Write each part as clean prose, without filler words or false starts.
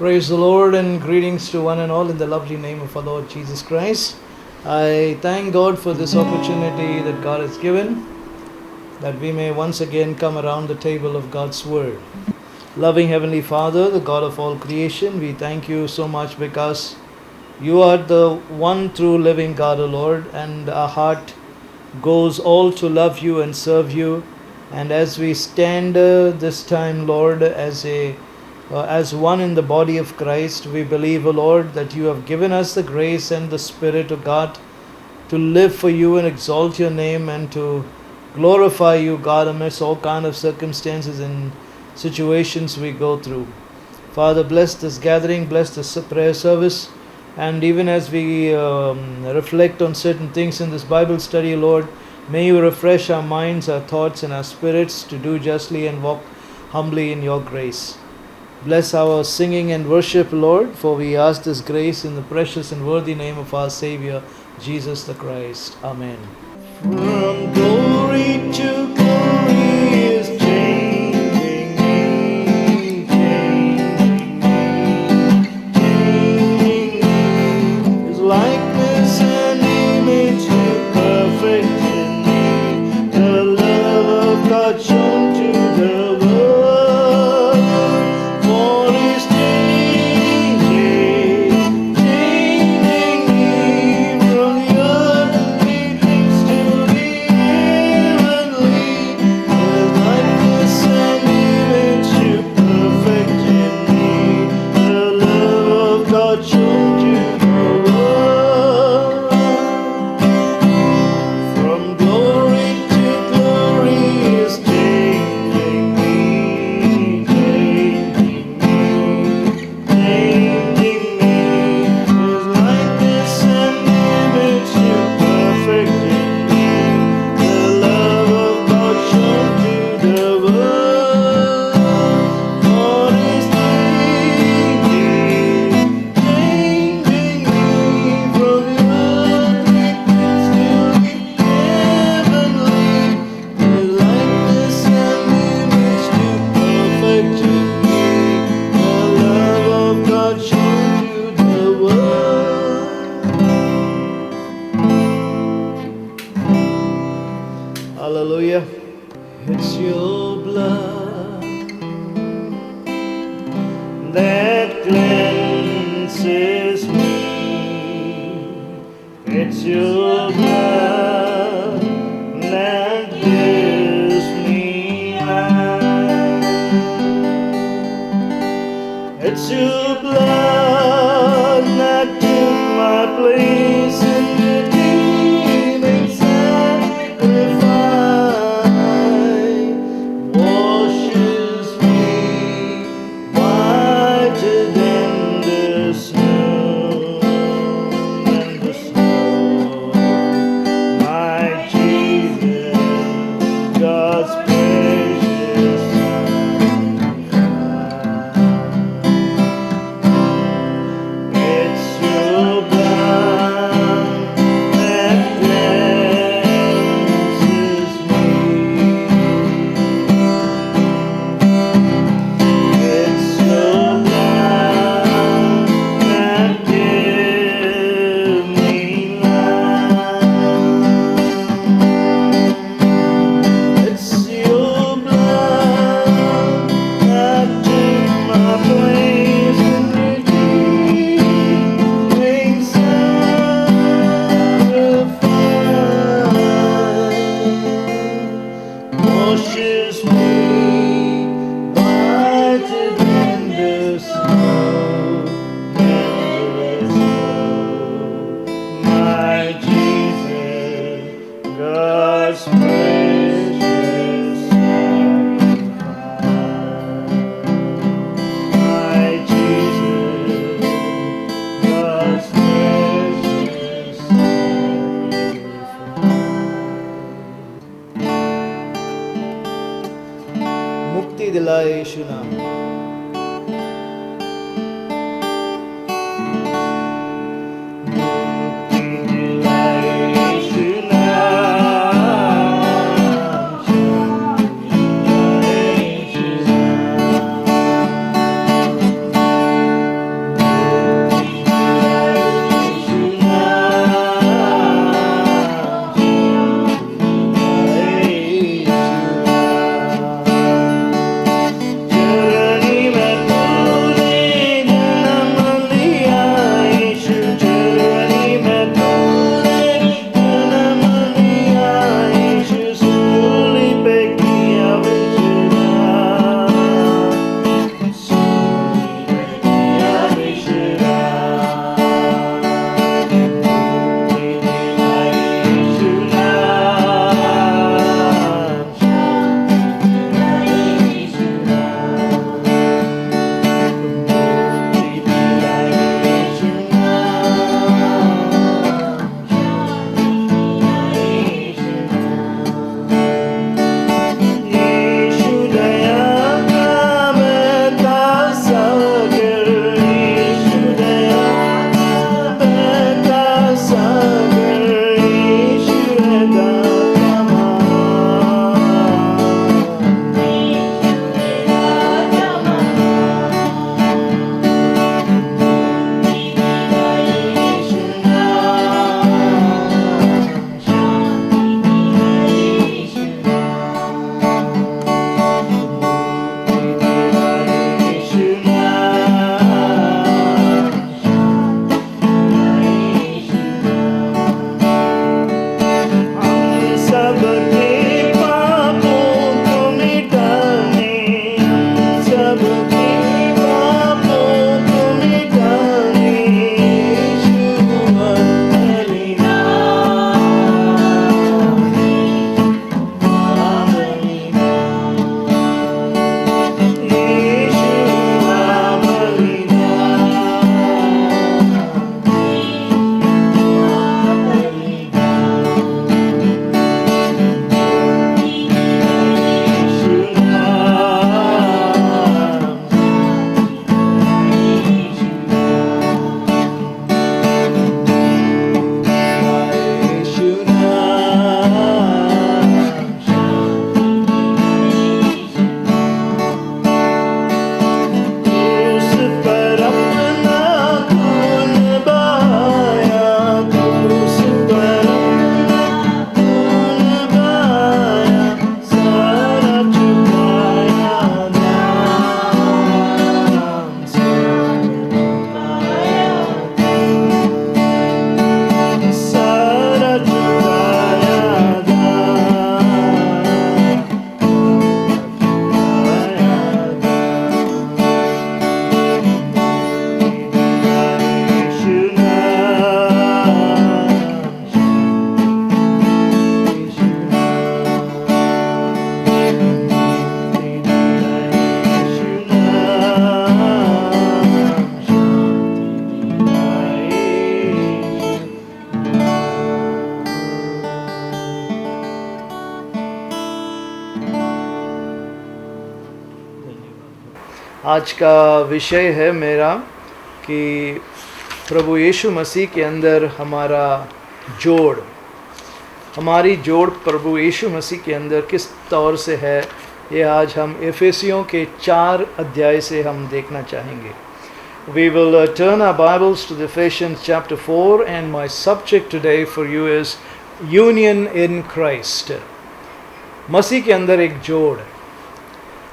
Praise the Lord and greetings to one and all in the lovely name of our Lord Jesus Christ. I thank God for this opportunity that God has given, that we may once again come around the table of God's Word. Loving Heavenly Father, the God of all creation, we thank you so much because you are the one true living God, O Lord, and our heart goes all to love you and serve you. And as we stand this time, Lord, as one in the body of Christ, we believe, O Lord, that you have given us the grace and the Spirit of God to live for you and exalt your name and to glorify you, God, amidst all kind of circumstances and situations we go through. Father, bless this gathering, bless this prayer service, and even as we reflect on certain things in this Bible study, Lord, may you refresh our minds, our thoughts, and our spirits to do justly and walk humbly in your grace. Bless our singing and worship, Lord, for we ask this grace in the precious and worthy name of our Savior, Jesus the Christ. Amen. From glory to glory is changing me, changing me. His likeness and image made perfect in me. The love of God shown to the world. For His changing, changing me from the earthly things to the heavenly. His likeness and image to perfect in me. The love of God shown to the world. From glory to glory is changing me, changing me. His likeness and image to perfect in me. The love of God shown to the world. God is changing, changing me from the earthly things to the heavenly. His likeness and image to perfect in me. The love of God shown to the world. Hallelujah. It's your blood that cleanses me. It's your blood that gives me life. It's your blood that took my place in redeeming sacrifice. Washes me whiter than the snow, than the snow. My Jesus, God's precious sacrifice. It's your blood that cleanses me. It's your blood that gives me life. It's your blood that took my place in redeeming sacrifice. Washes me whiter than the snow, than the snow. My Jesus, God's precious sacrifice. My Jesus, God's precious sacrifice. मुक्ति दिलाए यीशु नाम। मुक्ति दिलाए यीशु नाम, मुक्ति दिलाए यीशु नाम। आज का विषय है मेरा कि प्रभु यीशु मसीह के अंदर हमारा जोड़, हमारी जोड़ प्रभु यीशु मसीह के अंदर किस तौर से है, ये आज हम एफेसियों के 4 अध्याय से हम देखना चाहेंगे. We will turn our Bibles to the Ephesians chapter 4, and my subject today for you is Union in Christ. मसीह के अंदर एक जोड़,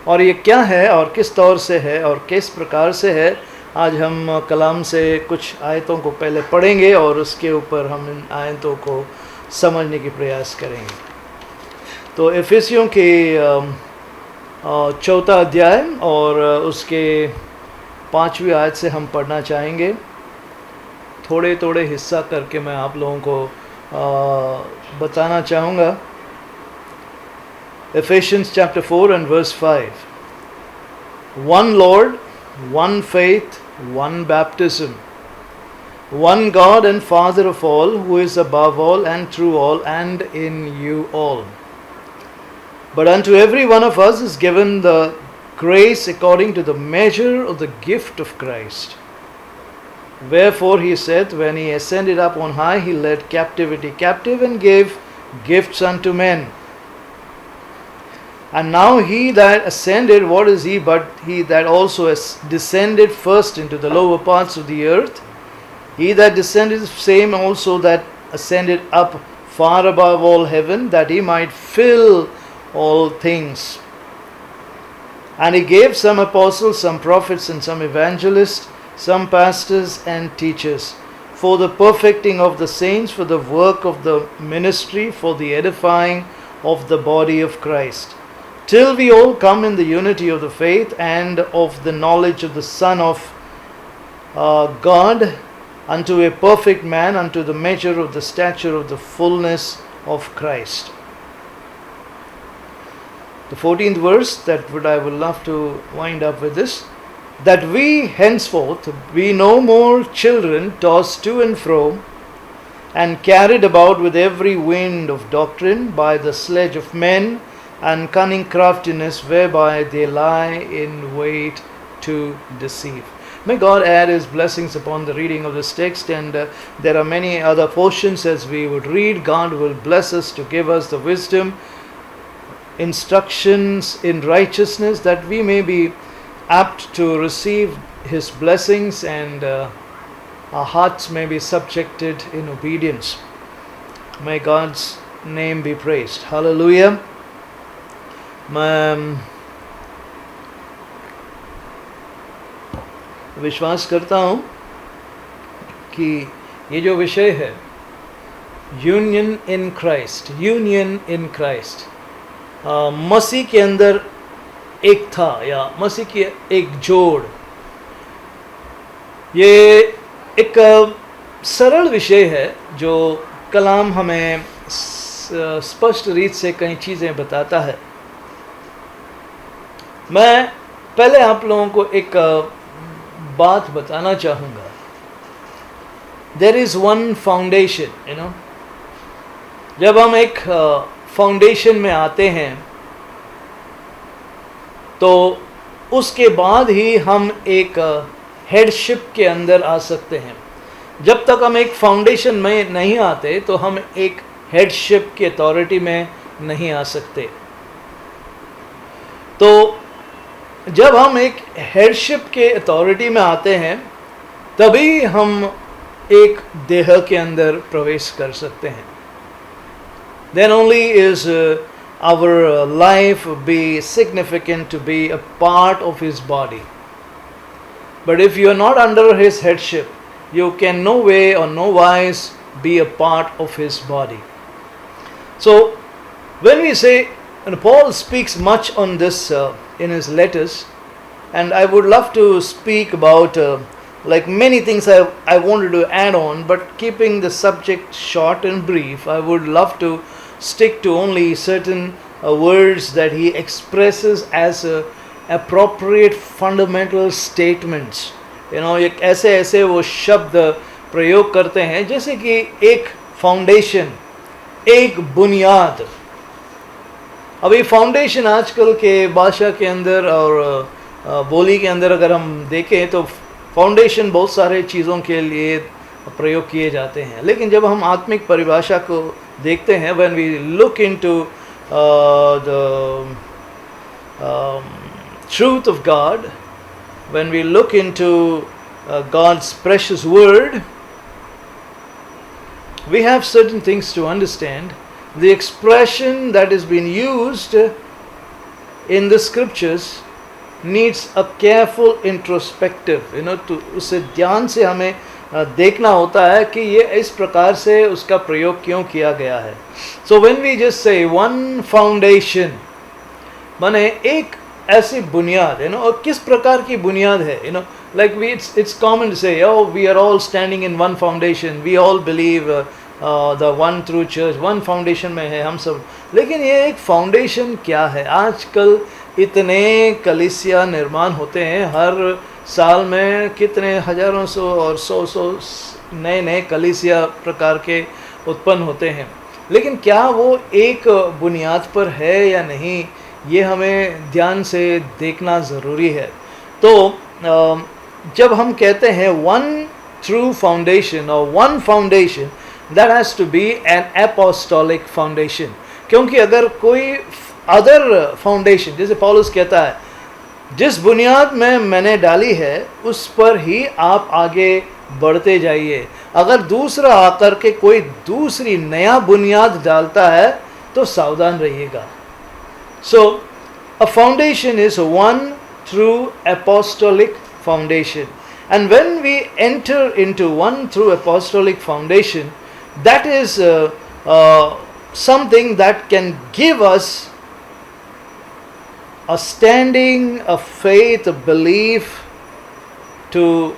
और ये क्या है और किस तौर से है और किस प्रकार से है, आज हम कलाम से कुछ आयतों को पहले पढ़ेंगे और उसके ऊपर हम इन आयतों को समझने की प्रयास करेंगे. तो एफेसियों के 4 अध्याय और उसके 5वीं आयत से हम पढ़ना चाहेंगे. थोड़े हिस्सा करके मैं आप लोगों को बताना चाहूँगा. Ephesians chapter 4 and verse 5. One Lord, one faith, one baptism, one God and Father of all, who is above all and through all and in you all. But unto every one of us is given the grace according to the measure of the gift of Christ. Wherefore he said, when he ascended up on high, he led captivity captive and gave gifts unto men. And now he that ascended, what is he but he that also has descended first into the lower parts of the earth? He that descended is same also that ascended up far above all heaven, that he might fill all things. And he gave some apostles, some prophets, and some evangelists, some pastors and teachers, for the perfecting of the saints, for the work of the ministry, for the edifying of the body of Christ, till we all come in the unity of the faith and of the knowledge of the Son of God, unto a perfect man, unto the measure of the stature of the fullness of Christ. The 14th verse, I would love to wind up with this. That we henceforth be no more children, tossed to and fro, and carried about with every wind of doctrine, by the sledge of men, and cunning craftiness, whereby they lie in wait to deceive. May God add His blessings upon the reading of this text, and there are many other portions as we would read. God will bless us to give us the wisdom, instructions in righteousness, that we may be apt to receive His blessings, and our hearts may be subjected in obedience. May God's name be praised. Hallelujah. मैं विश्वास करता हूँ कि ये जो विषय है, union in Christ, union in Christ, मसीह के अंदर एक था, या मसीह की एक जोड़, ये एक सरल विषय है जो कलाम हमें स्पष्ट रीत से कई चीज़ें बताता है. मैं पहले आप लोगों को एक बात बताना चाहूँगा. There is one foundation, you know. जब हम एक फाउंडेशन में आते हैं तो उसके बाद ही हम एक हेडशिप के अंदर आ सकते हैं. जब तक हम एक फाउंडेशन में नहीं आते तो हम एक हेडशिप की अथॉरिटी में नहीं आ सकते. तो जब हम एक हेडशिप के अथॉरिटी में आते हैं तभी हम एक देह के अंदर प्रवेश कर सकते हैं. Then only is our life be significant to be a part of His body. But if you are not under His headship, you can no way or no wise be a part of His body. So when we say, and Paul speaks much on this in his letters, and I would love to speak about like many things I wanted to add on, but keeping the subject short and brief, I would love to stick to only certain words that he expresses as appropriate fundamental statements. You know, ऐसे ऐसे वो शब्द प्रयोग करते हैं जैसे कि एक फाउंडेशन, एक बुनियाद. अभी फाउंडेशन आजकल के भाषा के अंदर और बोली के अंदर अगर हम देखें तो फाउंडेशन बहुत सारे चीज़ों के लिए प्रयोग किए जाते हैं, लेकिन जब हम आत्मिक परिभाषा को देखते हैं, when we look into the truth of God, when we look into God's precious word, we have certain things to understand. The expression that is being used in the scriptures needs a careful introspective, to उसे ध्यान से हमें देखना होता है कि ये इस प्रकार से उसका प्रयोग क्यों किया गया है. So when we just say one foundation, माने एक ऐसी बुनियाद, और किस प्रकार की बुनियाद है, like it's common to say, oh, we are all standing in one foundation, we all believe the one true church, one foundation में है हम सब. लेकिन ये एक फाउंडेशन क्या है? आजकल इतने कलीसिया निर्माण होते हैं, हर साल में कितने हजारों सौ और सौ नए कलीसिया प्रकार के उत्पन्न होते हैं, लेकिन क्या वो एक बुनियाद पर है या नहीं, ये हमें ध्यान से देखना ज़रूरी है. तो जब हम कहते हैं वन ट्रू फाउंडेशन और one foundation, that has to be an apostolic foundation. क्योंकि अगर कोई अदर फाउंडेशन, जैसे पौलुस कहता है, जिस बुनियाद में मैंने डाली है उस पर ही आप आगे बढ़ते जाइए, अगर दूसरा आकर के कोई दूसरी नया बुनियाद डालता है तो सावधान रहिएगा. So, a foundation is one true apostolic foundation. And when we enter into one true apostolic foundation, that is something that can give us a standing, a faith, a belief to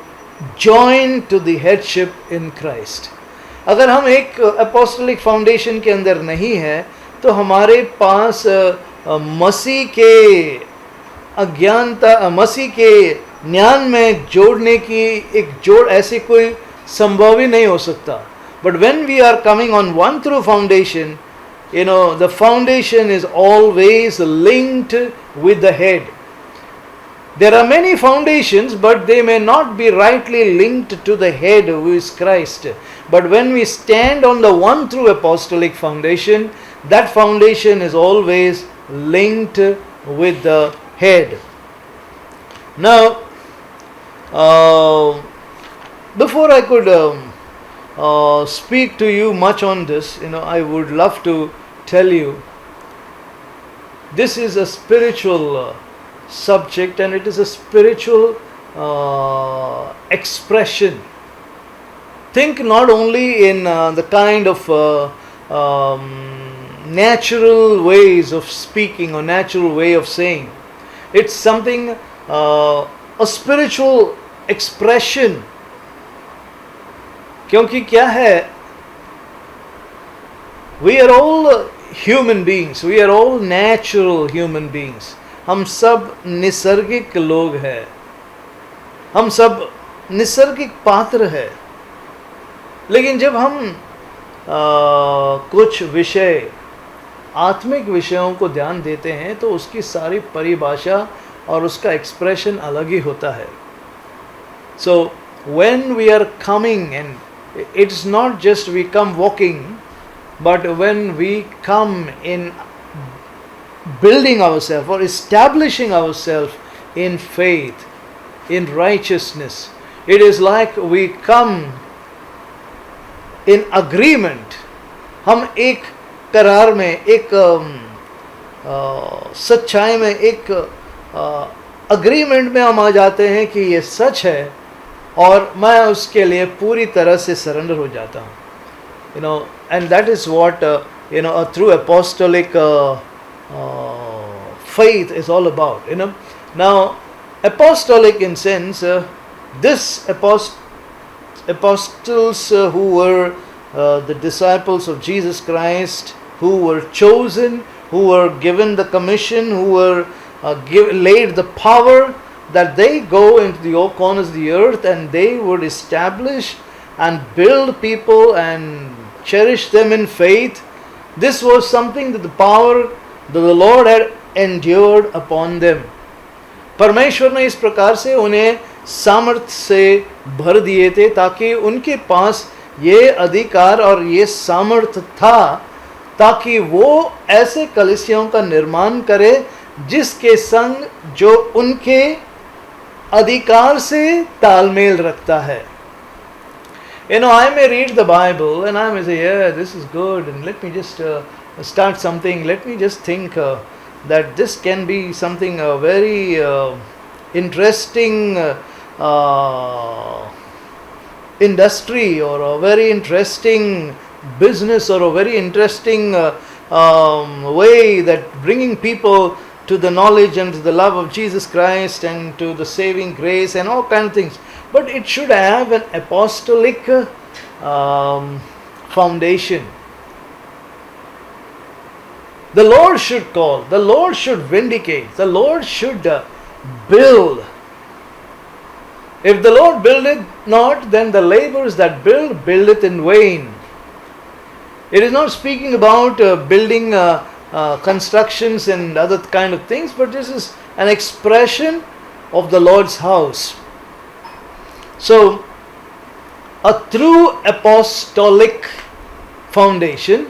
join to the headship in Christ. अगर हम एक apostolic foundation के अंदर नहीं है तो हमारे पास मसीह के अज्ञानता, मसीह के ज्ञान में जोड़ने की एक जोड़ ऐसे कोई संभव ही नहीं हो सकता. But when we are coming on one through foundation, the foundation is always linked with the head. There are many foundations, but they may not be rightly linked to the head, who is Christ. But when we stand on the one true apostolic foundation, that foundation is always linked with the head. Now, before I could speak to you much on this, I would love to tell you, this is a spiritual subject, and it is a spiritual expression. Think not only in the kind of natural ways of speaking or natural way of saying. It's something, a spiritual expression. क्योंकि क्या है, we are all human beings, we are all natural human beings. हम सब निसर्गिक लोग हैं, हम सब निसर्गिक पात्र हैं. लेकिन जब हम कुछ विषय, आत्मिक विषयों को ध्यान देते हैं तो उसकी सारी परिभाषा और उसका एक्सप्रेशन अलग ही होता है. So when we are coming, and it's not just we come walking, but when we come in building ourselves or establishing ourselves in faith, in righteousness, it is like we come in agreement. हम एक करार में, एक सच्चाई में, एक agreement में हम आ जाते हैं कि ये सच है और मैं उसके लिए पूरी तरह से सरेंडर हो जाता हूँ. And that is what a true apostolic faith is all about. Now, apostolic in sense, this apostles who were the disciples of Jesus Christ, who were chosen, who were given the commission, who were laid the power that they go into the four corners of the earth and they would establish and build people and cherish them in faith. This was something that the power that the Lord had endured upon them. परमेश्वर ने इस प्रकार से उन्हें सामर्थ्य से भर दिए थे ताकि उनके पास ये अधिकार और ये सामर्थ्य था ताकि वो ऐसे कलीसियाओं का निर्माण करे जिसके संग जो उनके अधिकार से तालमेल रखता है. I may read the Bible and I may say, yeah, this is good, and let me just start something. Let me just think that this can be something very interesting industry or a very interesting business or a very interesting way that bringing people to the knowledge and to the love of Jesus Christ and to the saving grace and all kind of things. But it should have an apostolic foundation. The Lord should call, the Lord should vindicate, the Lord should build. If the Lord buildeth not, then the laborers that buildeth in vain. It is not speaking about building constructions and other kind of things, but this is an expression of the Lord's house. So, a true apostolic foundation,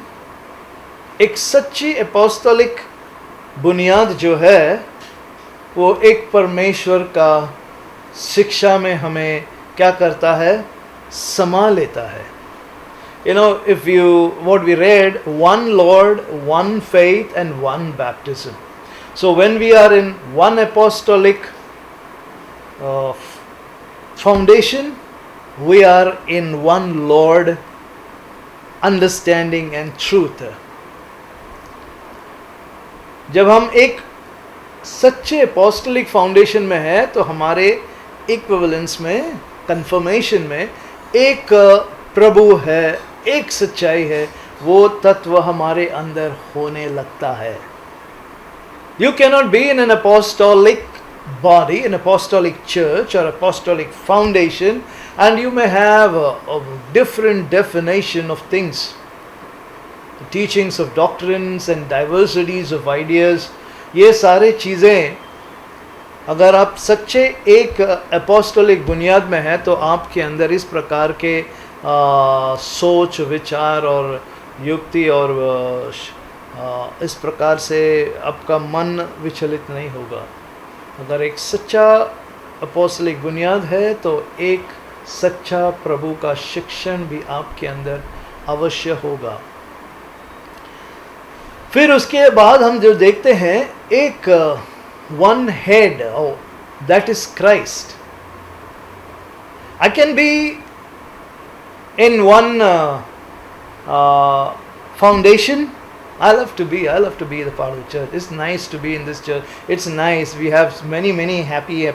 एक सच्ची apostolic बुनियाद जो है वो एक परमेश्वर का शिक्षा में हमें क्या करता है, समा लेता है. If what we read, one Lord, one faith and one baptism. So when we are in one apostolic foundation, we are in one Lord, understanding and truth. जब हम एक सच्चे apostolic foundation में है तो हमारे equivalence में, confirmation में एक प्रभु है, एक सच्चाई है, वो तत्व हमारे अंदर होने लगता है. You cannot be in an apostolic body, an apostolic church or apostolic foundation, and you may have a different definition of things, the teachings of doctrines and diversities of ideas. ये सारे चीज़ें अगर आप सच्चे एक apostolic बुनियाद में हैं तो आपके अंदर इस प्रकार के सोच, विचार और युक्ति और इस प्रकार से आपका मन विचलित नहीं होगा. अगर एक सच्चा अपोस्टलिक बुनियाद है तो एक सच्चा प्रभु का शिक्षण भी आपके अंदर अवश्य होगा. फिर उसके बाद हम जो देखते हैं एक one head, that is Christ. I can be in one foundation. I love to be the part of the church. It's nice to be in this church. It's nice. We have many happy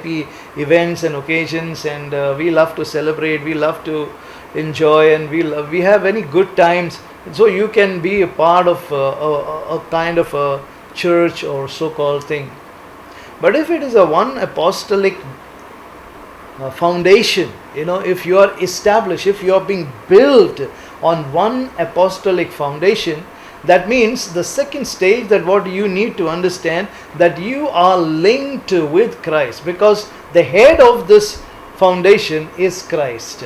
events and occasions, and we love to celebrate. We love to enjoy, and we have very good times. So you can be a part of a kind of a church or so-called thing. But if it is a one apostolic foundation, if you are established, if you are being built on one apostolic foundation, that means the second stage, that what you need to understand, that you are linked with Christ, because the head of this foundation is Christ.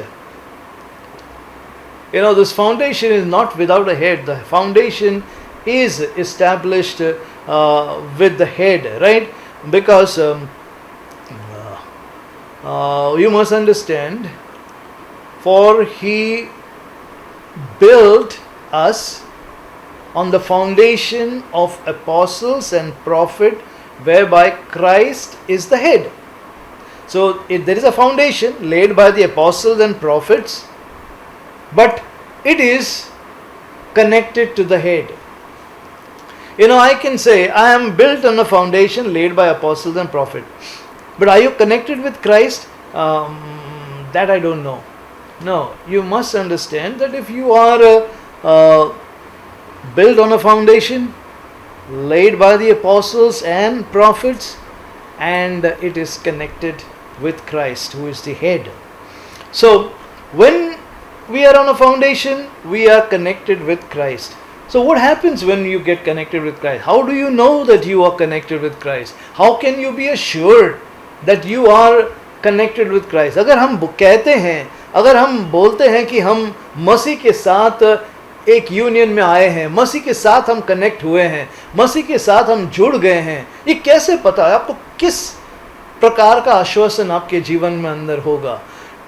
This foundation is not without a head. The foundation is established with the head, right? Because you must understand, for he built us on the foundation of apostles and prophet, whereby Christ is the head. So there is a foundation laid by the apostles and prophets, but it is connected to the head. I can say I am built on a foundation laid by apostles and prophets. But are you connected with Christ? That I don't know. No, you must understand that if you are built on a foundation laid by the apostles and prophets, and it is connected with Christ, who is the head. So, when we are on a foundation, we are connected with Christ. So what happens when you get connected with Christ? How do you know that you are connected with Christ? How can you be assured that you are connected with Christ. अगर हम कहते हैं, अगर हम बोलते हैं कि हम मसीह के साथ एक यूनियन में आए हैं, मसीह के साथ हम कनेक्ट हुए हैं, मसीह के साथ हम जुड़ गए हैं, ये कैसे पता है आपको? किस प्रकार का आश्वासन आपके जीवन में अंदर होगा?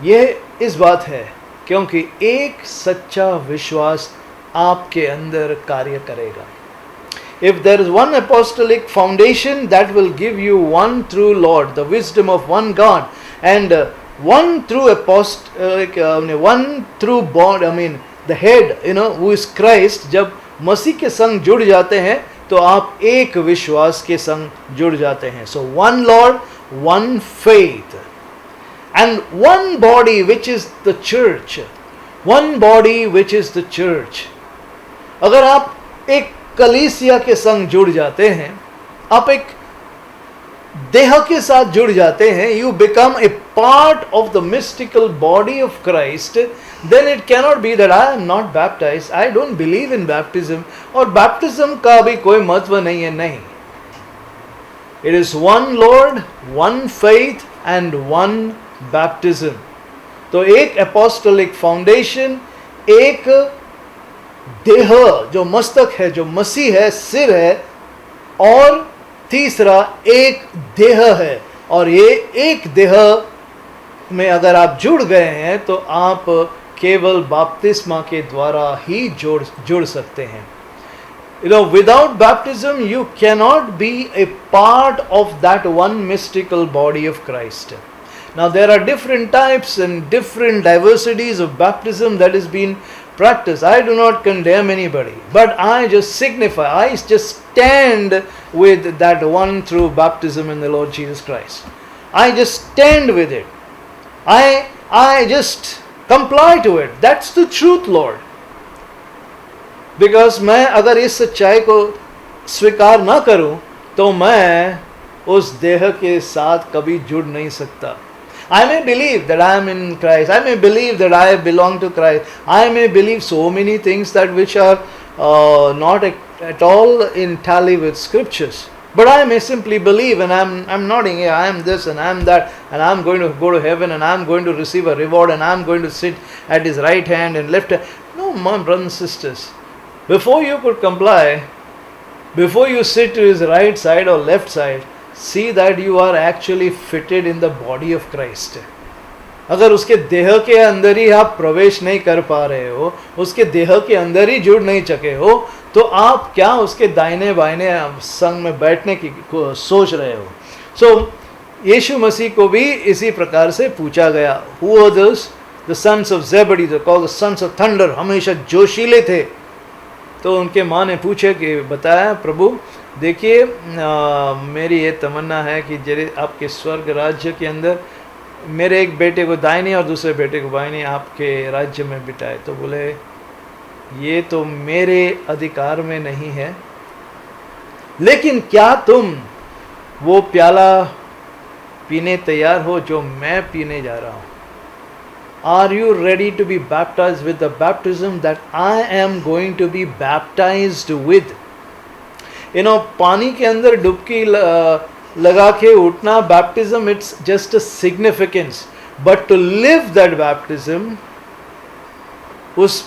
ये इस बात है क्योंकि एक सच्चा विश्वास आपके अंदर कार्य करेगा. If there is one apostolic foundation that will give you one true Lord, the wisdom of one God, and one true apostolic, one true bond, the head, who is Christ. जब मसीह के संग जुड़ जाते हैं तो आप एक विश्वास के संग जुड़ जाते हैं. So one Lord, one faith, and one body which is the church. One body which is the church. अगर आप एक कलीसिया के संग जुड़ जाते हैं, आप एक देह के साथ जुड़ जाते हैं, you become a part of the mystical body of Christ, then it cannot be that I am not baptized, I don't believe in baptism, और baptism का भी कोई महत्व नहीं है. नहीं, it is one Lord, one faith and one baptism. तो एक apostolic foundation, एक देह जो मस्तक है, जो मसीह है, सिर है, और तीसरा एक देह है. और ये एक देह में अगर आप जुड़ गए हैं तो आप केवल बपतिस्मा के द्वारा ही जुड़ सकते हैं. Without baptism you cannot be a part of that one mystical body of Christ. Now there are different types and different diversities of baptism that is being practiced. I do not condemn anybody, but I just stand with that one true baptism in the Lord Jesus Christ. I just stand with it. I just comply to it. That's the truth, Lord. Because मैं अगर इस सच्चाई को स्वीकार ना करूं तो मैं उस देह के साथ कभी जुड़ नहीं सकता. I may believe that I am in Christ. I may believe that I belong to Christ. I may believe so many things that which are not at all in tally with scriptures. But I may simply believe, and I'm nodding here, I am this and I am that, and I am going to go to heaven, and I am going to receive a reward, and I am going to sit at his right hand and left hand. No, my brothers and sisters, before you could comply, before you sit to his right side or left side, see that you are actually fitted in the body of Christ. अगर उसके देह के अंदर ही आप प्रवेश नहीं कर पा रहे हो, उसके देह के अंदर ही जुड़ नहीं सके हो, तो आप क्या उसके दाहिने बाइने संग में बैठने की सोच रहे हो? सो यीशु मसीह को भी इसी प्रकार से पूछा गया. Who are those? The sons of Zebedee, they called the sons of thunder. हमेशा जोशीले थे. तो उनके माँ ने पूछे कि बताया, प्रभु देखिए मेरी ये तमन्ना है कि जैसे आपके स्वर्ग राज्य के अंदर मेरे एक बेटे को दाहिने और दूसरे बेटे को बाइने आपके राज्य में बिठाए. तो बोले ये तो मेरे अधिकार में नहीं है, लेकिन क्या तुम वो प्याला पीने तैयार हो जो मैं पीने जा रहा हूँ? Are you ready to be baptized with the baptism that I am going to be baptized with? पानी के अंदर डुबकी लगा के उठना, baptism, it's just a significance. But to live that baptism, उस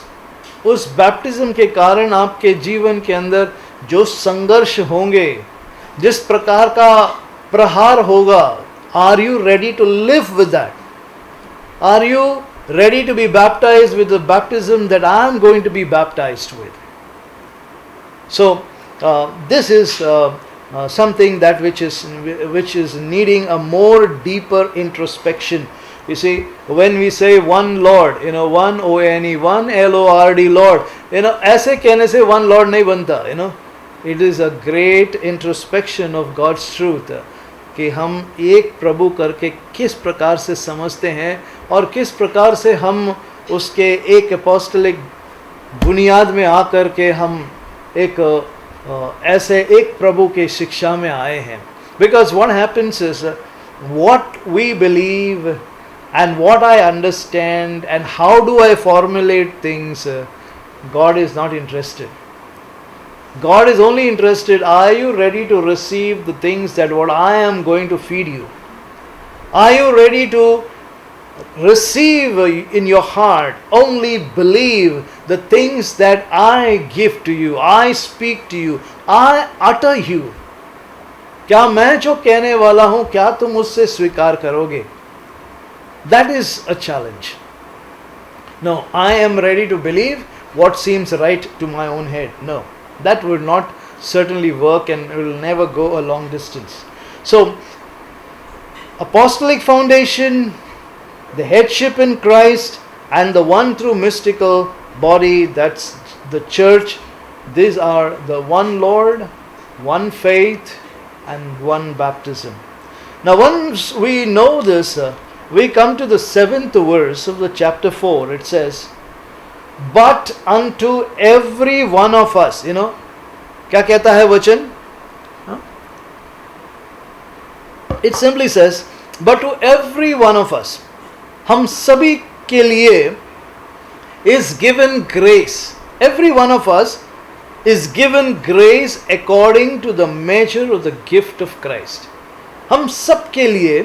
baptism के कारण आपके जीवन के अंदर जो संघर्ष होंगे, जिस प्रकार का प्रहार होगा, are you ready to live with that? Are you ready to be baptized with the baptism that I am going to be baptized with? So this is something that which is needing a more deeper introspection. You see, when we say one Lord, one O-N-E, one L-O-R-D, Lord, ऐसे कहने से one Lord नहीं बनता. It is a great introspection of God's truth. कि हम एक प्रभु करके किस प्रकार से समझते हैं और किस प्रकार से हम उसके एक अपोस्टलिक बुनियाद में आकर के हम एक ऐसे एक प्रभु के शिक्षा में आए हैं. Because what happens is what we believe and what I understand and how do I formulate things, God is not interested. God is only interested, are you ready to receive the things that what I am going to feed you? Are you ready to receive in your heart, only believe the things that I give to you, I speak to you, I utter you? क्या मैं जो कहने वाला हूं क्या तुम उससे स्वीकार करोगे? That is a challenge. No, I am ready to believe what seems right to my own head. No, that would not certainly work and will never go a long distance. So, apostolic foundation, the headship in Christ, and the one true mystical body, that's the church. These are the one Lord, one faith, and one baptism. Now, once we know this, we come to the 7th verse of the chapter 4. It says, but unto every one of us, क्या कहता है वचन? It simply says, but to every one of us, हम सभी के लिए is given grace. Every one of us is given grace according to the measure of the gift of Christ. हम सब के लिए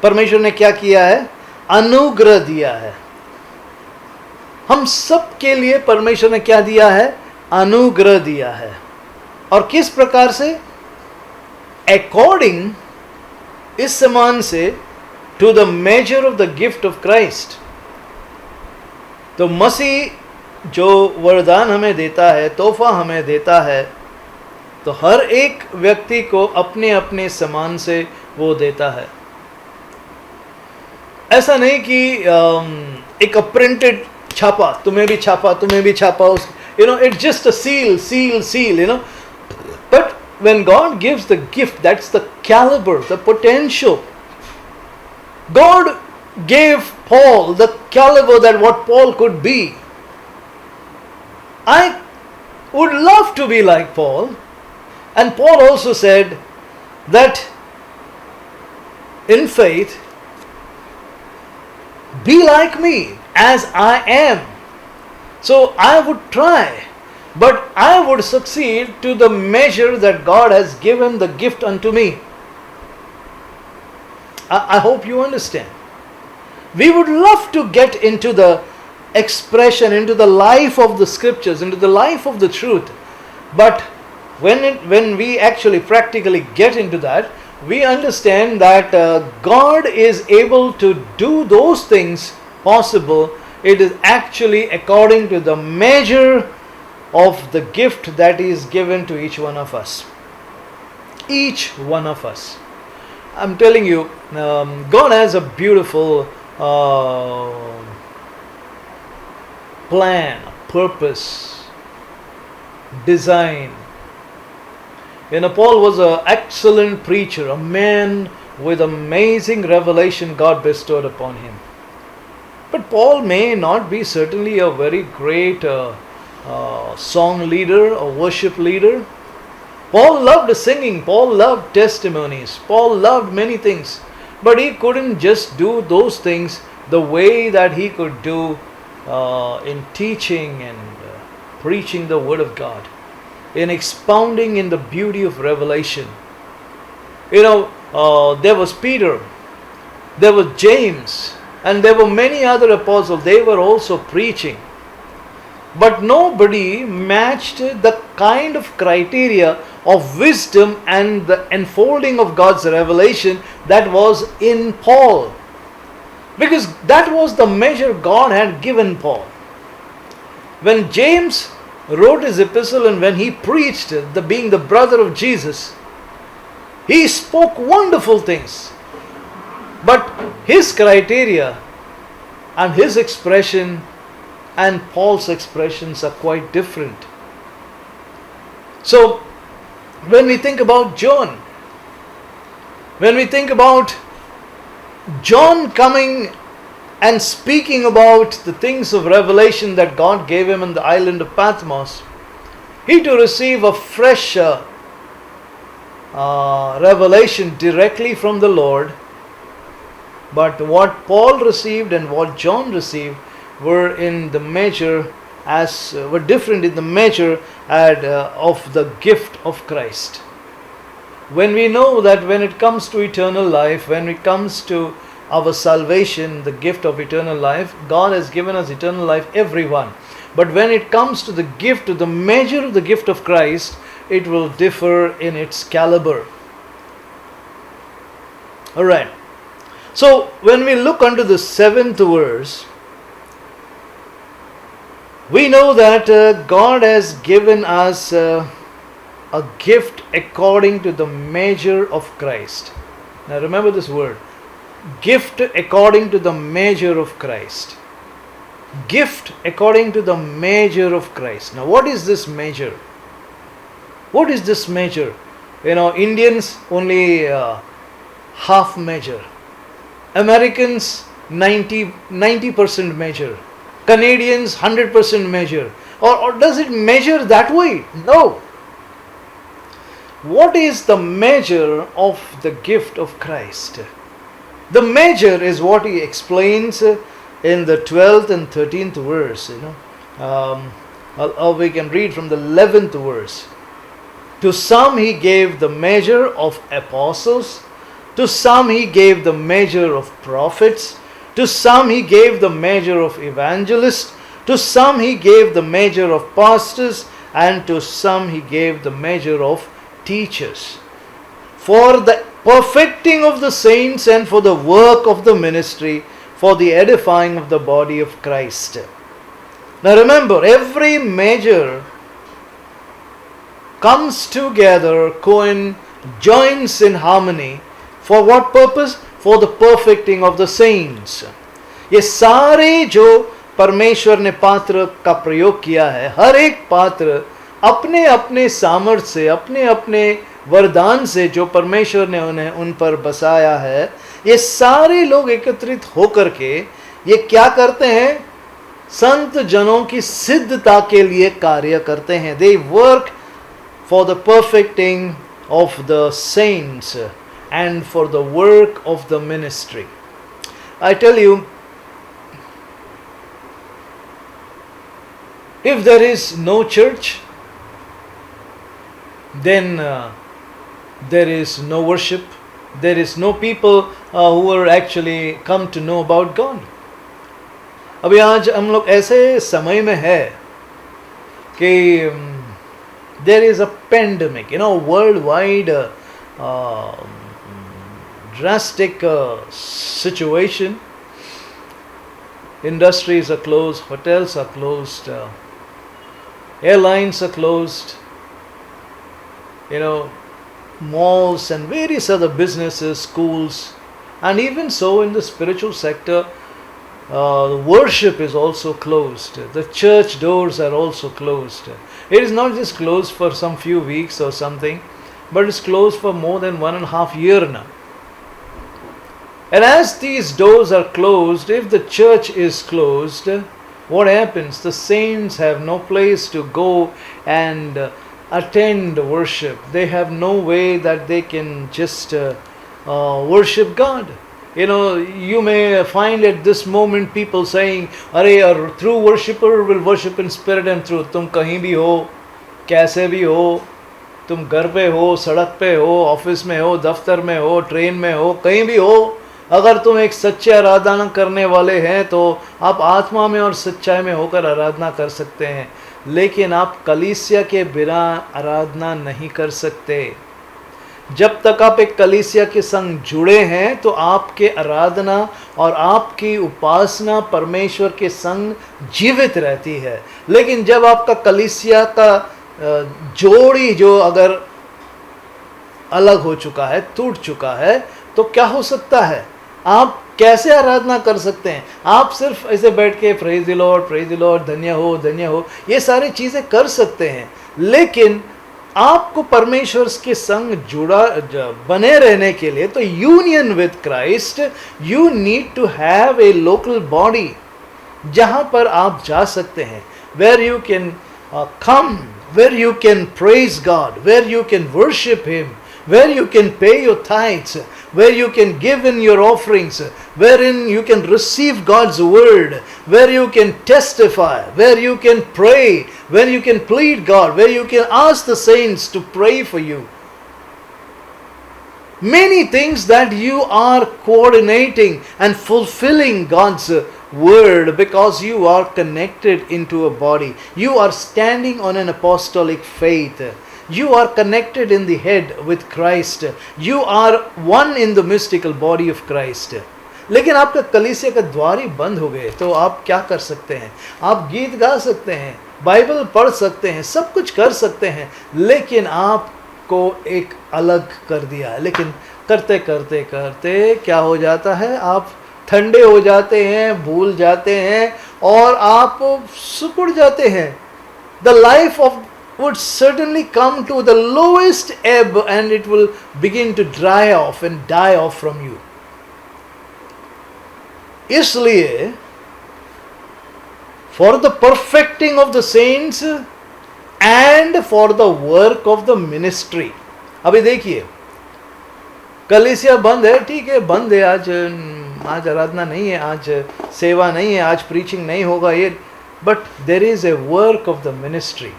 परमेश्वर ने क्या किया है? अनुग्रह दिया है. हम सब के लिए परमेश्वर ने क्या दिया है? अनुग्रह दिया है. और किस प्रकार से? According, इस समान से, to the measure of the gift of Christ. तो मसीह जो वरदान हमें देता है, तोहफा हमें देता है, तो हर एक व्यक्ति को अपने अपने समान से वो देता है. ऐसा नहीं कि एक प्रिंटेड छापा, तुम्हें भी छापा, तुम्हें भी छापा, it's just a seal, but when God gives the gift, that's the caliber, the potential. God gave Paul the caliber that what Paul could be. I would love to be like Paul. And Paul also said that in faith, be like me as I am. So I would try, but I would succeed to the measure that God has given the gift unto me. I hope you understand. We would love to get into the expression, into the life of the scriptures, into the life of the truth. But when we actually practically get into that, we understand that God is able to do those things possible. It is actually according to the measure of the gift that is given to each one of us. Each one of us. I'm telling you, God has a beautiful plan, purpose, design. Paul was an excellent preacher, a man with amazing revelation God bestowed upon him. But Paul may not be certainly a very great song leader or worship leader. Paul loved singing, Paul loved testimonies, Paul loved many things. But he couldn't just do those things the way that he could do in teaching and preaching the Word of God, in expounding in the beauty of revelation. There was Peter, there was James, and there were many other apostles. They were also preaching. But nobody matched the kind of criteria of wisdom and the unfolding of God's revelation that was in Paul. Because that was the measure God had given Paul. When James wrote his epistle and when he preached, being the brother of Jesus, he spoke wonderful things. But his criteria and his expression and Paul's expressions are quite different. So, when we think about John, when we think about John coming and speaking about the things of revelation that God gave him on the island of Patmos, he to receive a fresh revelation directly from the Lord. But what Paul received and what John received were in the measure were different in the measure of the gift of Christ. when we know that when it comes to eternal life, when it comes to our salvation, the gift of eternal life, God has given us eternal life, everyone. But when it comes to the gift, to the measure of the gift of Christ, it will differ in its caliber. Alright. So when we look unto the 7th verse, we know that God has given us a gift according to the measure of Christ. Now remember this word. Gift according to the measure of Christ. Gift according to the measure of Christ. Now what is this measure? What is this measure? Indians only half measure. Americans 90% measure. Canadians 100% measure. Or does it measure that way? No. What is the measure of the gift of Christ? The measure is what he explains in the 12th and 13th verse. Or we can read from the 11th verse. To some he gave the measure of apostles. To some he gave the measure of prophets. To some he gave the measure of evangelists. To some he gave the measure of pastors. And to some he gave the measure of teachers. For the perfecting of the saints and for the work of the ministry, for the edifying of the body of Christ. Now remember, every measure comes together, joins in harmony. For what purpose? For the perfecting of the saints. ये सारे जो परमेश्वर ने पात्र का प्रयोग किया है, हर एक पात्र अपने अपने सामर्थ्य से, अपने अपने वरदान से जो परमेश्वर ने उन्हें उन पर बसाया है, ये सारे लोग एकत्रित होकर के ये क्या करते हैं? संत जनों की सिद्धता के लिए कार्य करते हैं. They work for the perfecting of the saints and for the work of the ministry. I tell you, if there is no church, then there is no worship, there is no people who are actually come to know about God. अभी आज हम लोग ऐसे समय में है कि there is a pandemic, worldwide drastic situation. Industries are closed, hotels are closed, airlines are closed, malls and various other businesses, schools, and even so in the spiritual sector, worship is also closed. The church doors are also closed. It is not just closed for some few weeks or something, but it's closed for more than 1.5 years now. And as these doors are closed, if the church is closed, what happens? The saints have no place to go and attend worship. They have no way that they can just worship God. You may find at this moment people saying, a true worshipper will worship in spirit and truth. तुम कहीं भी हो, कैसे भी हो, तुम घर पे हो, सड़क पे हो, ऑफिस में हो, दफ्तर में हो, ट्रेन में हो, कहीं भी हो, अगर तुम एक सच्चे आराधना करने वाले हैं तो आप आत्मा में और सच्चाई में होकर आराधना कर सकते हैं. लेकिन आप कलीसिया के बिना आराधना नहीं कर सकते. जब तक आप एक कलीसिया के संग जुड़े हैं तो आपके आराधना और आपकी उपासना परमेश्वर के संग जीवित रहती है. लेकिन जब आपका कलीसिया का जोड़ी जो अगर अलग हो चुका है, टूट चुका है, तो क्या हो सकता है? आप कैसे आराधना कर सकते हैं? आप सिर्फ ऐसे बैठ के प्रेज द लॉर्ड, धन्य हो, ये सारी चीज़ें कर सकते हैं. लेकिन आपको परमेश्वर के संग बने रहने के लिए तो union with Christ, you need to have a local body जहां पर आप जा सकते हैं, where you can come, where you can praise God, where you can worship him, where you can pay your tithes, where you can give in your offerings, wherein you can receive God's word, where you can testify, where you can pray, where you can plead God, where you can ask the saints to pray for you. Many things that you are coordinating and fulfilling God's word because you are connected into a body. You are standing on an apostolic faith. You are connected in the head with Christ. You are one in the mystical body of Christ. लेकिन आपका कलीसिया का द्वार ही बंद हो गए तो आप क्या कर सकते हैं? आप गीत गा सकते हैं, बाइबल पढ़ सकते हैं, सब कुछ कर सकते हैं, लेकिन आपको एक अलग कर दिया है. लेकिन करते करते करते क्या हो जाता है? आप ठंडे हो जाते हैं, भूल जाते हैं और आप सिकुड़ जाते हैं. The life of would certainly come to the lowest ebb and it will begin to dry off and die off from you. इसलिए for the perfecting of the saints and for the work of the ministry. अभी देखिए, कलीसिया बंद है, ठीक है, बंद है, आज आराधना नहीं है, आज सेवा नहीं है, आज प्रीचिंग नहीं होगा ये, but there is a work of the ministry.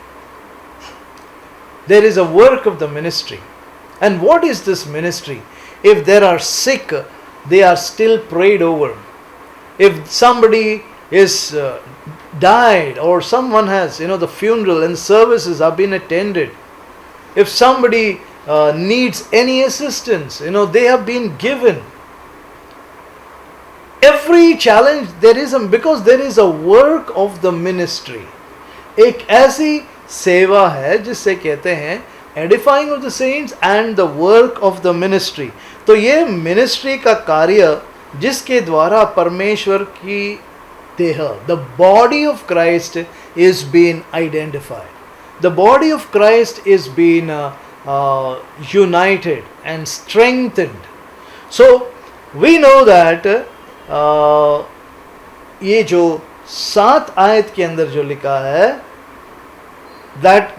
There is a work of the ministry. And what is this ministry? If there are sick, they are still prayed over. If somebody is died or someone has, the funeral and services have been attended. If somebody needs any assistance, they have been given. Every challenge there is, because there is a work of the ministry. एक ऐसी सेवा है जिससे कहते हैं edifying of the saints and the work of the ministry. तो ये ministry का कार्य जिसके द्वारा परमेश्वर की देह, the body of Christ is being identified. The body of Christ is being united and strengthened. So we know that ये जो 7 आयत के अंदर जो लिखा है, that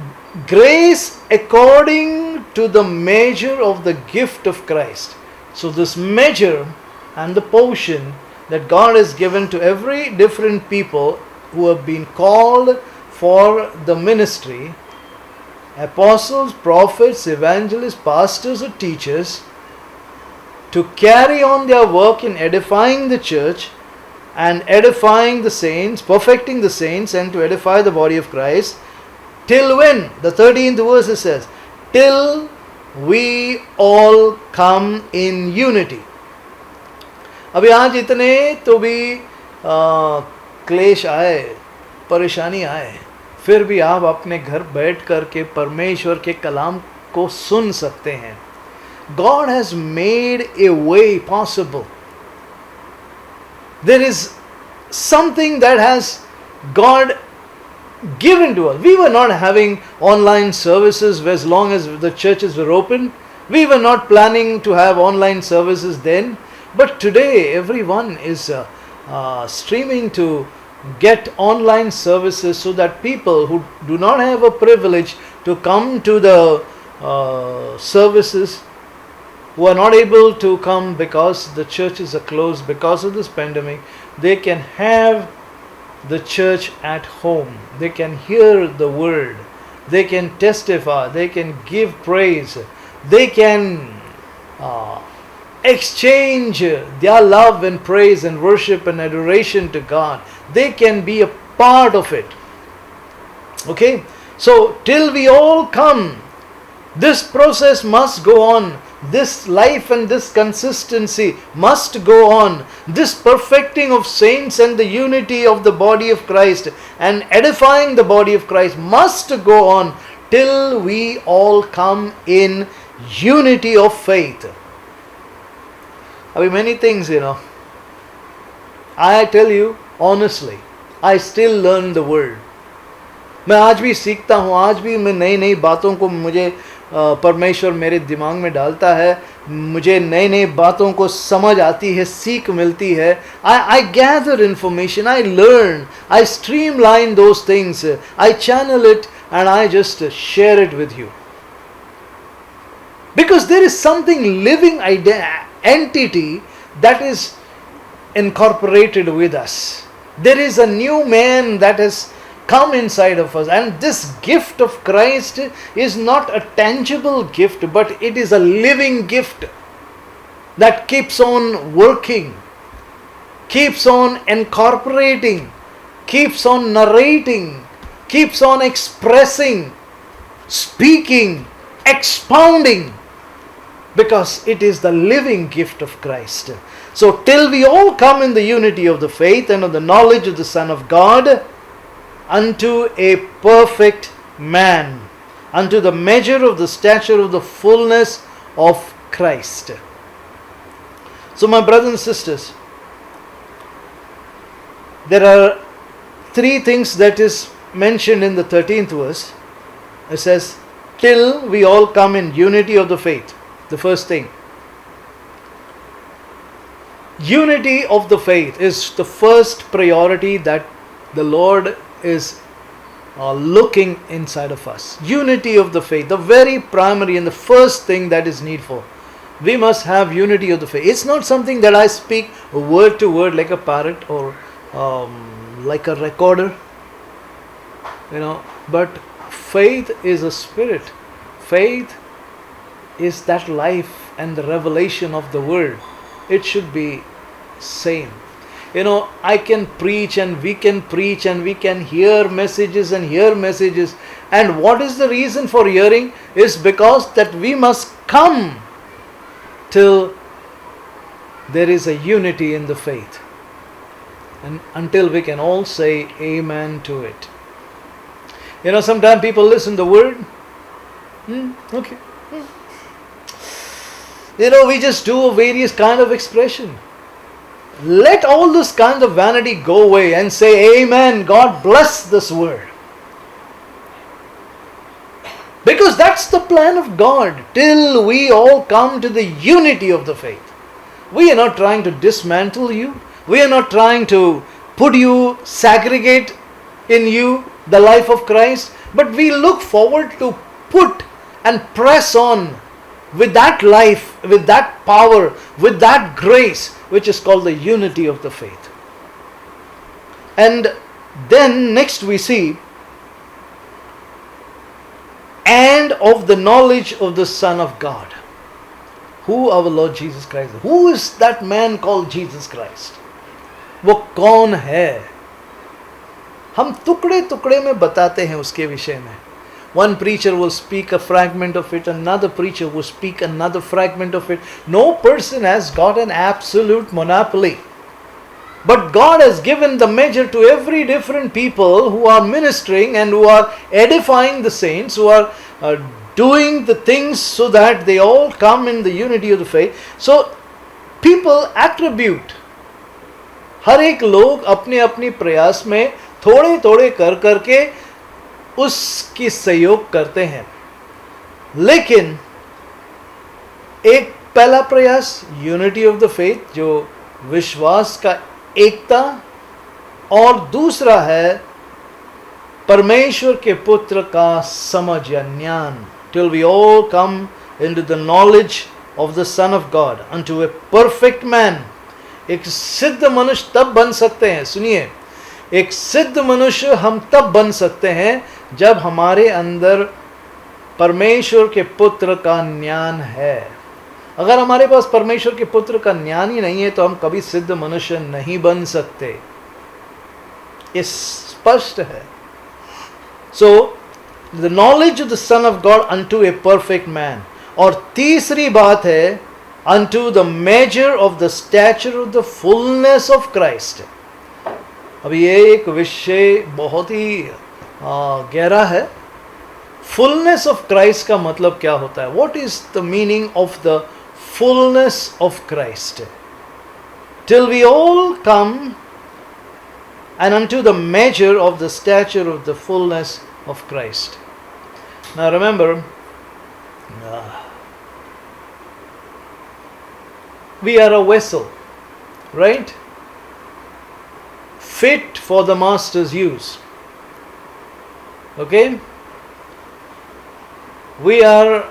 grace according to the measure of the gift of Christ. So this measure and the portion that God has given to every different people who have been called for the ministry, apostles, prophets, evangelists, pastors or teachers, to carry on their work in edifying the church and edifying the saints, perfecting the saints, and to edify the body of Christ. Till when? The 13th verse says, till we all come in unity. अभी आज इतने तो भी क्लेश आए, परेशानी आए, फिर भी आप अपने घर बैठ कर के परमेश्वर के कलाम को सुन सकते हैं. God has made a way possible. There is something that has God given to us. We were not having online services as long as the churches were open. We were not planning to have online services then. But today everyone is streaming to get online services so that people who do not have a privilege to come to the services, who are not able to come because the churches are closed because of this pandemic, they can have the church at home. They can hear the word. They can testify. They can give praise. They can exchange their love and praise and worship and adoration to God. They can be a part of it. Okay? So, till we all come, this process must go on. This life and this consistency must go on. This perfecting of saints and the unity of the body of Christ and edifying the body of Christ must go on till we all come in unity of faith. I mean, many things, I tell you honestly, I still learn the word. मैं आज भी सीखता हूँ, आज भी मैं नई नई बातों को मुझे परमेश्वर मेरे दिमाग में डालता है, मुझे नई नई बातों को समझ आती है, सीख मिलती है. I gather information, I learn, I streamline those things, I channel it and I just share it with you. Because there is something living entity that is incorporated with us. There is a new man that has come inside of us, and this gift of Christ is not a tangible gift, but it is a living gift. that keeps on working, keeps on incorporating, keeps on narrating, keeps on expressing, speaking, expounding, because it is the living gift of Christ. So till we all come in the unity of the faith and of the knowledge of the Son of God, unto a perfect man, unto the measure of the stature of the fullness of Christ. So my brothers and sisters, there are three things that is mentioned in the 13th verse. It says, till we all come in unity of the faith. The first thing. Unity of the faith is the first priority that the Lord is looking inside of us. Unity of the faith, the very primary and the first thing that is needful. We must have unity of the faith. It's not something that I speak word to word like a parrot or like a recorder, but faith is a spirit. Faith is that life and the revelation of the word. It should be same. I can preach and we can preach and we can hear messages and hear messages. And what is the reason for hearing? Is because that we must come till there is a unity in the faith. And until we can all say amen to it. Sometimes people listen to the word. Okay. We just do various kind of expression. Let all this kind of vanity go away and say amen. God bless this word. Because that's the plan of God. Till we all come to the unity of the faith. We are not trying to dismantle you. We are not trying to put you, segregate in you the life of Christ. But we look forward to put and press on with that life, with that power, with that grace, which is called the unity of the faith. And then next we see, and of the knowledge of the Son of God. Who our Lord Jesus Christ? Who is that man called Jesus Christ? वो कौन है? हम टुकड़े टुकड़े में बताते हैं उसके विषय में. One preacher will speak a fragment of it, another preacher will speak another fragment of it. No person has got an absolute monopoly. But God has given the measure to every different people who are ministering and who are edifying the saints, who are doing the things so that they all come in the unity of the faith. So people attribute. हर एक लोग अपने अपने प्रयास में थोड़े थोड़े कर करके उसकी सहयोग करते हैं. लेकिन एक पहला प्रयास यूनिटी ऑफ द फेथ, जो विश्वास का एकता, और दूसरा है परमेश्वर के पुत्र का समझ या ज्ञान. Till we all come into the knowledge of the son of God unto a perfect man. एक सिद्ध मनुष्य तब बन सकते हैं. सुनिए, एक सिद्ध मनुष्य हम तब बन सकते हैं जब हमारे अंदर परमेश्वर के पुत्र का ज्ञान है. अगर हमारे पास परमेश्वर के पुत्र का ज्ञान ही नहीं है तो हम कभी सिद्ध मनुष्य नहीं बन सकते. ये स्पष्ट है. So the knowledge of the son of God unto a perfect man. और तीसरी बात है unto the measure of the stature of the fullness of Christ. अब ये एक विषय बहुत ही गहरा है. फुलनेस ऑफ क्राइस्ट का मतलब क्या होता है? What is the meaning of the fullness of Christ? Till we all come and unto the measure of the stature of the fullness of Christ. Now remember, we are a vessel, right? Fit for the master's use. Okay? We are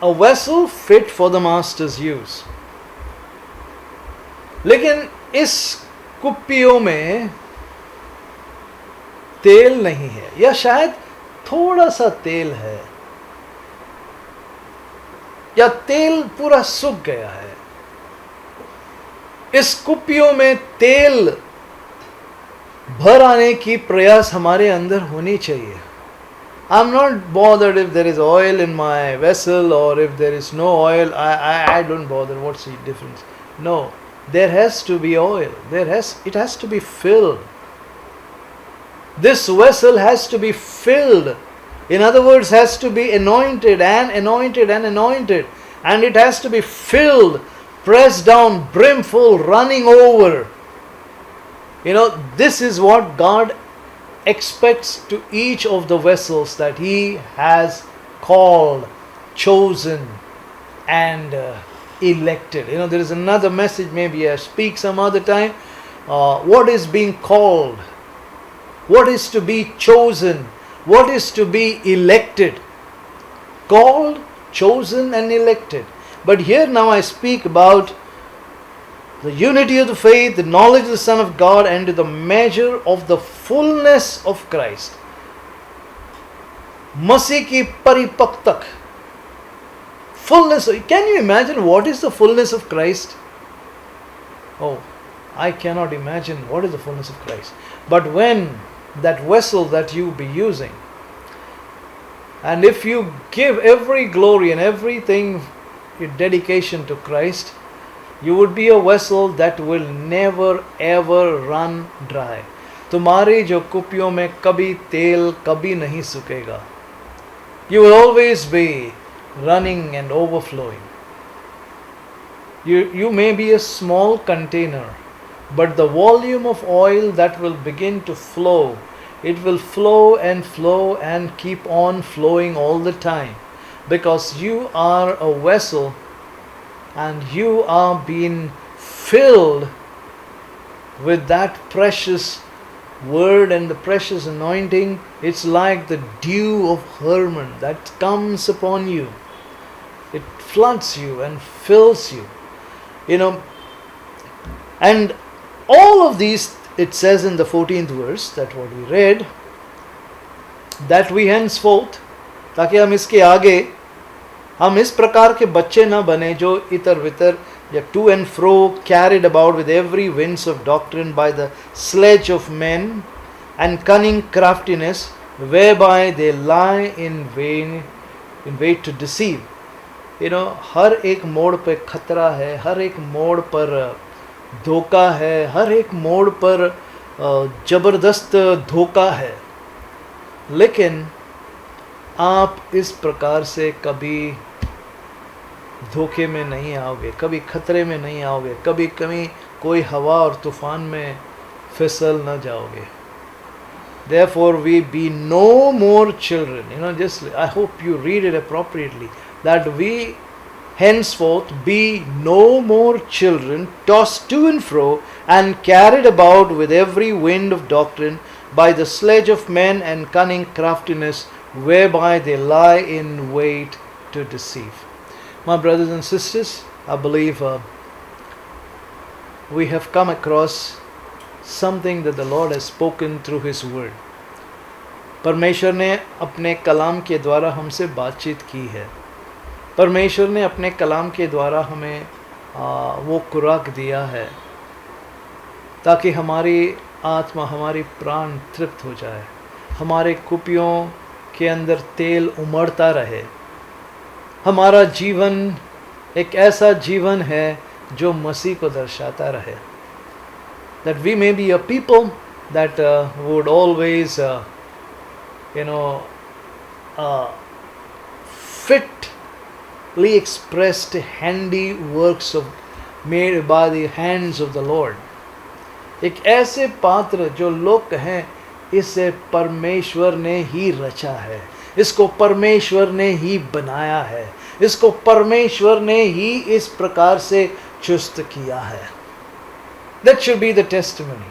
a vessel fit for the master's use. लेकिन इस कुप्पियों में तेल नहीं है, या शायद थोड़ा सा तेल है. या तेल पूरा सूख गया है, इस कुपियों में तेल भर आने की प्रयास हमारे अंदर होनी चाहिए. I'm not bothered if there is oil in my vessel or if there is no oil. I don't bother. What's the difference? No, there has to be oil. It has to be filled. This vessel has to be filled. In other words, has to be anointed and anointed and anointed. And it has to be filled, pressed down, brimful, running over. This is what God expects to each of the vessels that He has called, chosen, and elected. There is another message, maybe I speak some other time. What is being called? What is to be chosen? What is to be elected? Called, chosen, and elected. But here now I speak about the unity of the faith, the knowledge of the Son of God, and to the measure of the fullness of Christ. मसीह की परिपक्वता, fullness. Can you imagine what is the fullness of Christ? Oh, I cannot imagine what is the fullness of Christ. But when that vessel that you be using, and if you give every glory and everything in dedication to Christ, you would be a vessel that will never ever run dry. तुम्हारी जो कुपियों में कभी तेल कभी नहीं सूखेगा. You will always be running and overflowing. You may be a small container, but the volume of oil that will begin to flow, it will flow and keep on flowing all the time, because you are a vessel and you are being filled with that precious word and the precious anointing. It's like the dew of Hermon that comes upon you. It floods you and fills you. And all of these, it says in the 14th verse, that what we read, that we henceforth, ताकि हम इसके आगे हम इस प्रकार के बच्चे न बने जो इतर वितर या to and fro carried about with every winds of doctrine by the sledge of men and cunning craftiness, whereby they lie in wait to deceive. हर एक मोड़ पे खतरा है, हर एक मोड़ पर धोखा है, हर एक मोड़ पर जबरदस्त धोखा है. लेकिन आप इस प्रकार से कभी धोखे में नहीं आओगे, कभी खतरे में नहीं आओगे, कभी कोई हवा और तूफान में फिसल न जाओगे. Therefore we be no more children. Just I hope you read it appropriately. That we henceforth be no more children, tossed to and fro and carried about with every wind of doctrine by the sledge of men and cunning craftiness, whereby they lie in wait to deceive. My brothers and sisters, I believe we have come across something that the Lord has spoken through His word. परमेश्वर ने अपने कलाम के द्वारा हमसे बातचीत की है. परमेश्वर ने अपने कलाम के द्वारा हमें वो खुराक दिया है ताकि हमारी आत्मा, हमारी प्राण तृप्त हो जाए, हमारे कुपियों के अंदर तेल उमड़ता रहे. हमारा जीवन एक ऐसा जीवन है जो मसीह को दर्शाता रहे. That we may be a people that would always fitly expressed handy works made by the hands of the Lord. एक ऐसे पात्र जो लोग कहें इसे परमेश्वर ने ही रचा है, इसको परमेश्वर ने ही बनाया है, इसको परमेश्वर ने ही इस प्रकार से चुस्त किया है. That should be the testimony.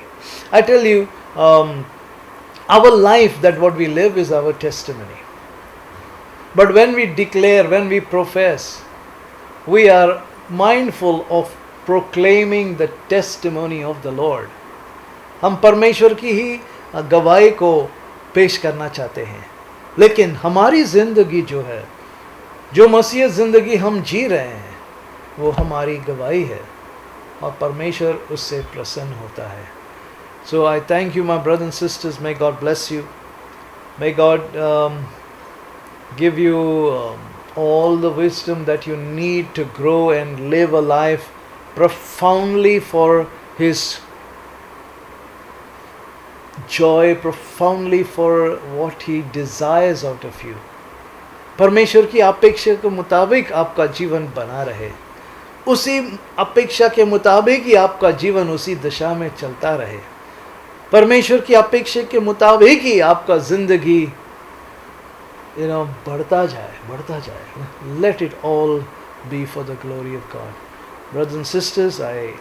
I tell you, our life, that what we live is our testimony. But when we declare, when we profess, we are mindful of proclaiming the testimony of the Lord. हम परमेश्वर की ही गवाही को पेश करना चाहते हैं, लेकिन हमारी जिंदगी जो है जो मसीह ज़िंदगी हम जी रहे हैं वो हमारी गवाही है और परमेश्वर उससे प्रसन्न होता है. So I thank you, my brothers and sisters. May God bless you. May God give you all the wisdom that you need to grow and live a life profoundly for His joy, profoundly for what He desires out of you. परमेश्वर की अपेक्षा के मुताबिक आपका जीवन बना रहे, उसी अपेक्षा के मुताबिक ही आपका जीवन उसी दिशा में चलता रहे. परमेश्वर की अपेक्षा के मुताबिक ही आपका जिंदगी बढ़ता जाए. Let it all be for the glory of God. Brothers and sisters, I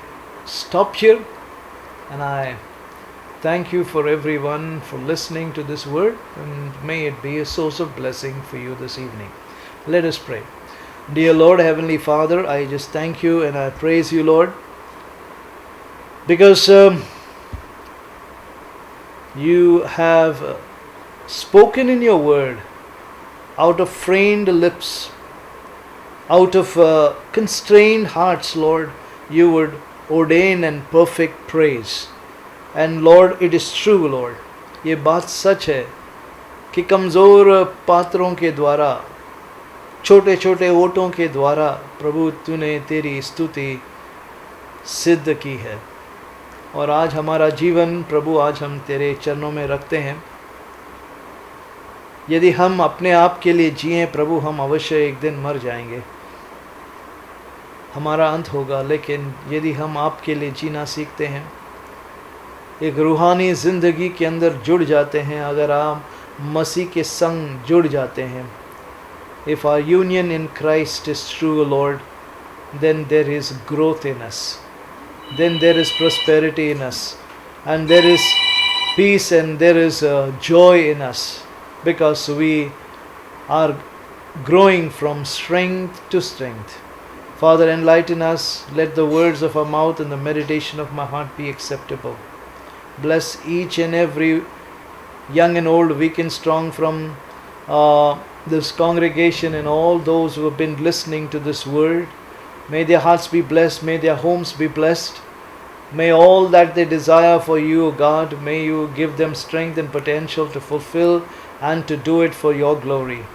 stop here and I thank you for everyone for listening to this word, and may it be a source of blessing for you this evening. Let us pray. Dear Lord, Heavenly Father, I just thank you and I praise you, Lord, because you have spoken in your word out of framed lips, out of constrained hearts, Lord, you would ordain and perfect praise. And Lord, it is true, Lord, ये बात सच है कि कमज़ोर पात्रों के द्वारा, छोटे छोटे ओटों के द्वारा प्रभु तूने तेरी स्तुति सिद्ध की है. और आज हमारा जीवन प्रभु आज हम तेरे चरणों में रखते हैं. यदि हम अपने आप के लिए जिए प्रभु, हम अवश्य एक दिन मर जाएंगे, हमारा अंत होगा. लेकिन यदि हम आपके लिए जीना सीखते हैं, एक रूहानी ज़िंदगी के अंदर जुड़ जाते हैं, अगर आप मसीह के संग जुड़ जाते हैं, if our union in Christ is true, Lord, then there is growth in us, then there is prosperity in us, and there is peace and there is joy in us, because we are growing from strength to strength. Father, enlighten us. Let the words of our mouth and the meditation of my heart be acceptable. Bless each and every young and old, weak and strong from this congregation and all those who have been listening to this word. May their hearts be blessed. May their homes be blessed. May all that they desire for you, O God, may you give them strength and potential to fulfill and to do it for your glory.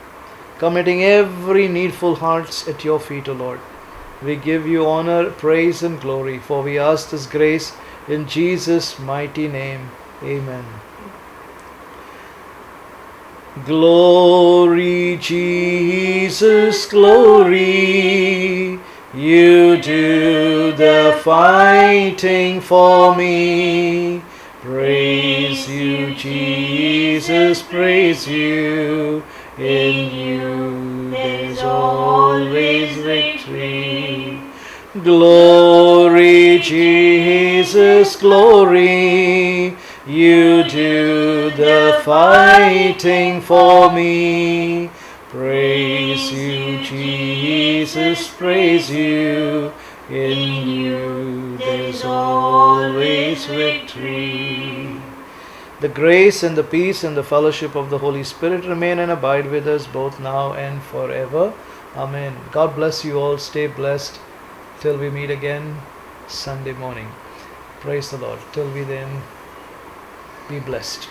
Committing every needful hearts at your feet, O Lord. We give you honor, praise and glory, for we ask this grace in Jesus' mighty name. Amen. Glory, Jesus, glory. You do the fighting for me. Praise you, Jesus, praise you. In you there's always victory. Glory, Jesus, glory. You do the fighting for me. Praise you, Jesus, praise you. In you there's always victory. The grace and the peace and the fellowship of the Holy Spirit remain and abide with us both now and forever. Amen. God bless you all. Stay blessed till we meet again Sunday morning. Praise the Lord. Till we then, be blessed.